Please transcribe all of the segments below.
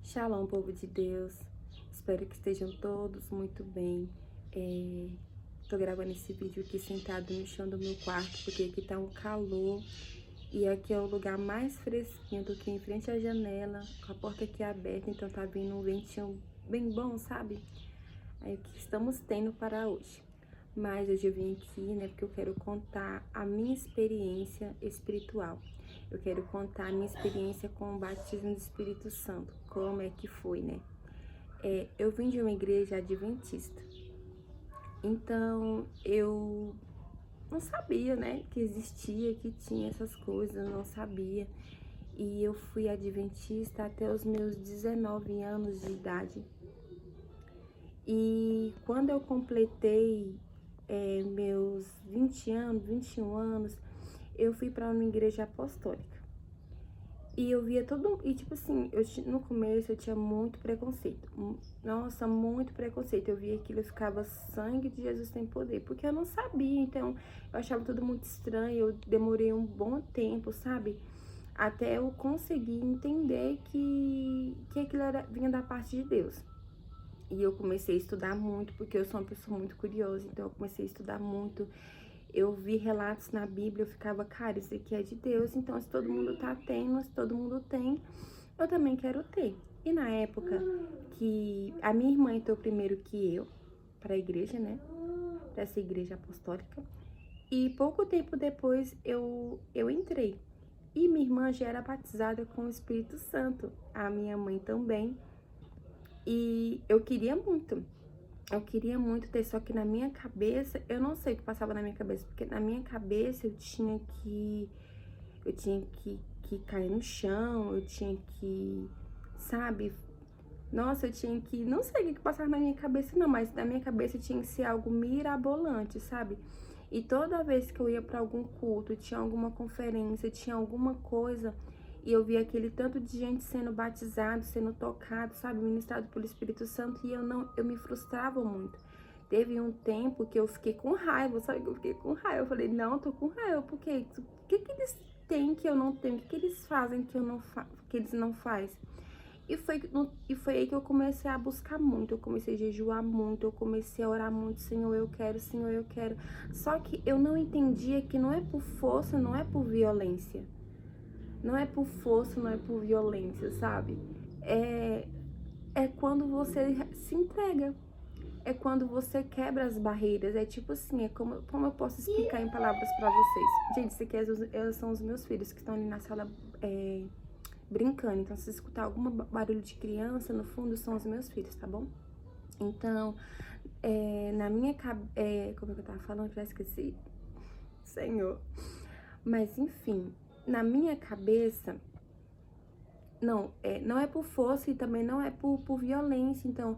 Shalom, povo de Deus. Espero que estejam todos muito bem. Tô gravando esse vídeo aqui sentado no chão do meu quarto, porque aqui tá um calor. E aqui é o lugar mais fresquinho do que em frente à janela, com a porta aqui aberta, então tá vindo um ventinho bem bom, sabe? Aí o que estamos tendo para hoje. Mas hoje eu vim aqui, né, porque eu quero contar a minha experiência espiritual. Eu quero contar a minha experiência com o batismo do Espírito Santo, como é que foi, né? Eu vim de uma igreja adventista, então eu não sabia, né, que existia, que tinha essas coisas, eu não sabia. E eu fui adventista até os meus 19 anos de idade. E quando eu completei meus 20 anos, 21 anos, eu fui para uma igreja apostólica. E eu via todo... E tipo assim, no começo eu tinha muito preconceito. Nossa, muito preconceito. Eu via aquilo, eu ficava, sangue de Jesus tem poder. Porque eu não sabia, então eu achava tudo muito estranho. Eu demorei um bom tempo, sabe? Até eu conseguir entender que aquilo vinha da parte de Deus. E eu comecei a estudar muito, porque eu sou uma pessoa muito curiosa. Então eu comecei a estudar muito. Eu vi relatos na Bíblia, eu ficava, cara, isso aqui é de Deus, então se todo mundo tá tendo, se todo mundo tem, eu também quero ter. E na época que a minha irmã entrou primeiro que eu para a igreja, né, para essa igreja apostólica, e pouco tempo depois eu entrei. E minha irmã já era batizada com o Espírito Santo, a minha mãe também, e eu queria muito. Eu queria muito ter, só que na minha cabeça, eu não sei o que passava na minha cabeça, porque na minha cabeça eu tinha que cair no chão, eu tinha que, sabe? Nossa, eu tinha que, não sei o que passava na minha cabeça não, mas na minha cabeça tinha que ser algo mirabolante, sabe? E toda vez que eu ia para algum culto, tinha alguma conferência, tinha alguma coisa, e eu via aquele tanto de gente sendo batizado, sendo tocado, sabe, ministrado pelo Espírito Santo, e eu me frustrava muito. Teve um tempo que eu fiquei com raiva, sabe? Eu fiquei com raiva. Eu falei, não, eu tô com raiva, porque o que eles têm que eu não tenho? O que eles fazem que que eles não fazem? E foi aí que eu comecei a buscar muito, eu comecei a jejuar muito, eu comecei a orar muito, Senhor, eu quero, Senhor, eu quero. Só que eu não entendia que não é por força, não é por violência. Não é por força, não é por violência, sabe? É quando você se entrega. É quando você quebra as barreiras. É tipo assim, como eu posso explicar em palavras pra vocês? Gente, isso aqui são os meus filhos que estão ali na sala brincando. Então, se escutar algum barulho de criança no fundo, são os meus filhos, tá bom? Então, na minha cabeça... como é que eu tava falando? Eu já esqueci. Senhor. Mas, enfim, na minha cabeça... Não é por força e também não é por violência. Então,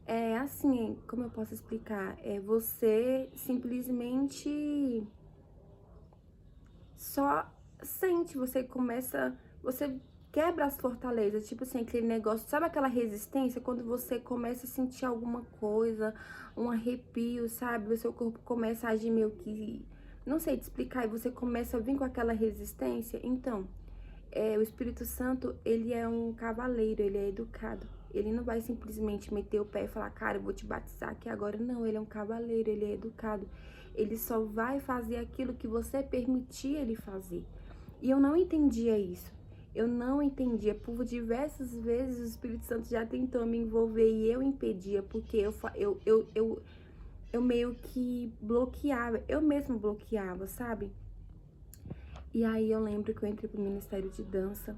é assim, como eu posso explicar? É você simplesmente só sente, você quebra as fortalezas, tipo assim, aquele negócio, sabe aquela resistência? Quando você começa a sentir alguma coisa, um arrepio, sabe? O seu corpo começa a agir meio que, não sei te explicar, e você começa a vir com aquela resistência. Então, o Espírito Santo, ele é um cavaleiro, ele é educado. Ele não vai simplesmente meter o pé e falar, cara, eu vou te batizar aqui agora. Não, ele é um cavaleiro, ele é educado. Ele só vai fazer aquilo que você permitir ele fazer. E eu não entendia isso. Eu não entendia. Por diversas vezes o Espírito Santo já tentou me envolver e eu impedia, porque eu meio que bloqueava. Eu mesma bloqueava, sabe? E aí eu lembro que eu entrei pro Ministério de Dança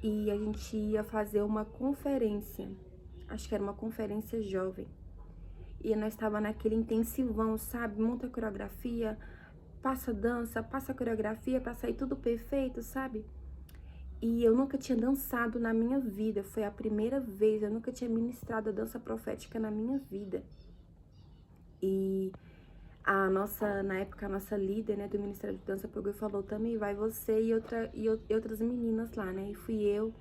e a gente ia fazer uma conferência. Acho que era uma conferência jovem. E nós estava naquele intensivão, sabe? Monta coreografia, passa dança, passa coreografia pra sair tudo perfeito, sabe? E eu nunca tinha dançado na minha vida, foi a primeira vez, eu nunca tinha ministrado a dança profética na minha vida. E na época, a nossa líder, né, do Ministério de Dança pegou e falou, também vai você e outras meninas lá, né? E fui eu.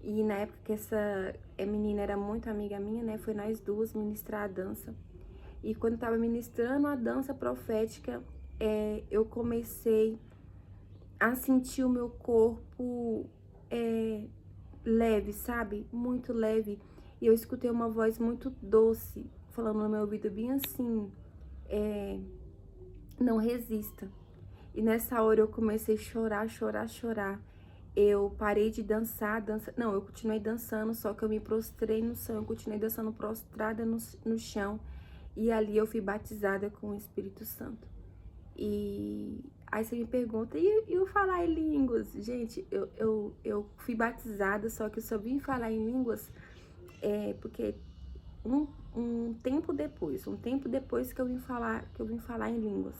E na época que essa menina era muito amiga minha, né, foi nós duas ministrar a dança. E quando eu tava ministrando a dança profética, eu comecei a sentir o meu corpo leve, sabe? Muito leve. E eu escutei uma voz muito doce, falando no meu ouvido bem assim, não resista. E nessa hora eu comecei a chorar, chorar, chorar. Eu parei de dançar, não, eu continuei dançando, só que eu me prostrei no chão, eu continuei dançando prostrada no chão. E ali eu fui batizada com o Espírito Santo. E aí você me pergunta, e o falar em línguas? Gente, eu fui batizada, só que eu só vim falar em línguas porque um tempo depois que eu vim falar em línguas.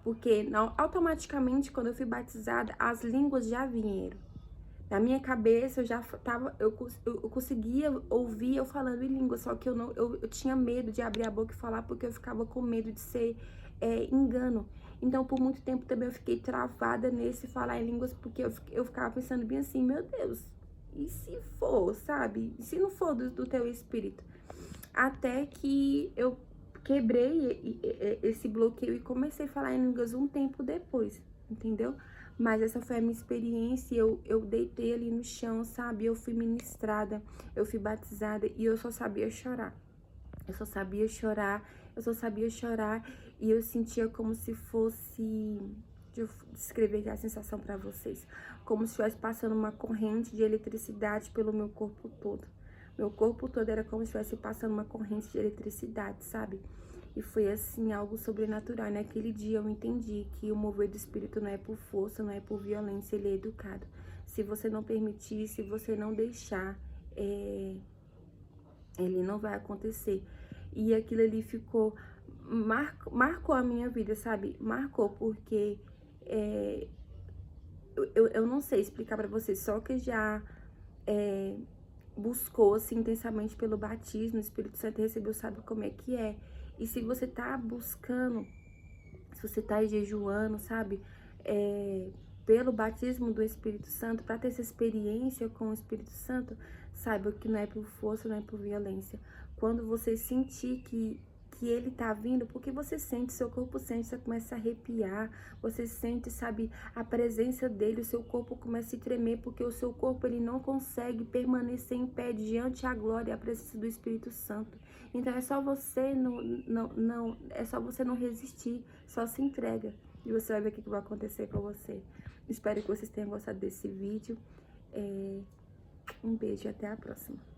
Porque não, automaticamente, quando eu fui batizada, as línguas já vieram. Na minha cabeça, eu já tava, eu conseguia ouvir eu falando em língua, só que eu tinha medo de abrir a boca e falar, porque eu ficava com medo de ser engano. Então, por muito tempo também eu fiquei travada nesse falar em línguas, porque eu ficava pensando bem assim, meu Deus, e se for, sabe? E se não for do teu espírito? Até que eu quebrei esse bloqueio e comecei a falar em línguas um tempo depois, entendeu? Mas essa foi a minha experiência, eu deitei ali no chão, sabe? Eu fui ministrada, eu fui batizada e eu só sabia chorar. Eu só sabia chorar, eu só sabia chorar e eu sentia como se fosse... Deixa eu descrever aqui a sensação pra vocês. Como se estivesse passando uma corrente de eletricidade pelo meu corpo todo. Meu corpo todo era como se estivesse passando uma corrente de eletricidade, sabe? E foi assim, algo sobrenatural. Naquele dia eu entendi que o mover do Espírito não é por força, não é por violência, ele é educado. Se você não permitir, se você não deixar, ele não vai acontecer. E aquilo ali ficou... Marcou a minha vida, sabe? Marcou porque... eu não sei explicar pra vocês, só que já... buscou, assim, intensamente pelo batismo, o Espírito Santo recebeu, sabe como é que é. E se você tá buscando, se você tá jejuando, sabe, pelo batismo do Espírito Santo, para ter essa experiência com o Espírito Santo, saiba que não é por força, não é por violência. Quando você sentir que ele tá vindo, porque você sente, seu corpo sente, você começa a arrepiar, você sente, sabe, a presença dele, o seu corpo começa a tremer, porque o seu corpo, ele não consegue permanecer em pé diante a glória e a presença do Espírito Santo. Então, é só você é só você não resistir, só se entrega, e você vai ver o que vai acontecer com você. Espero que vocês tenham gostado desse vídeo, um beijo e até a próxima.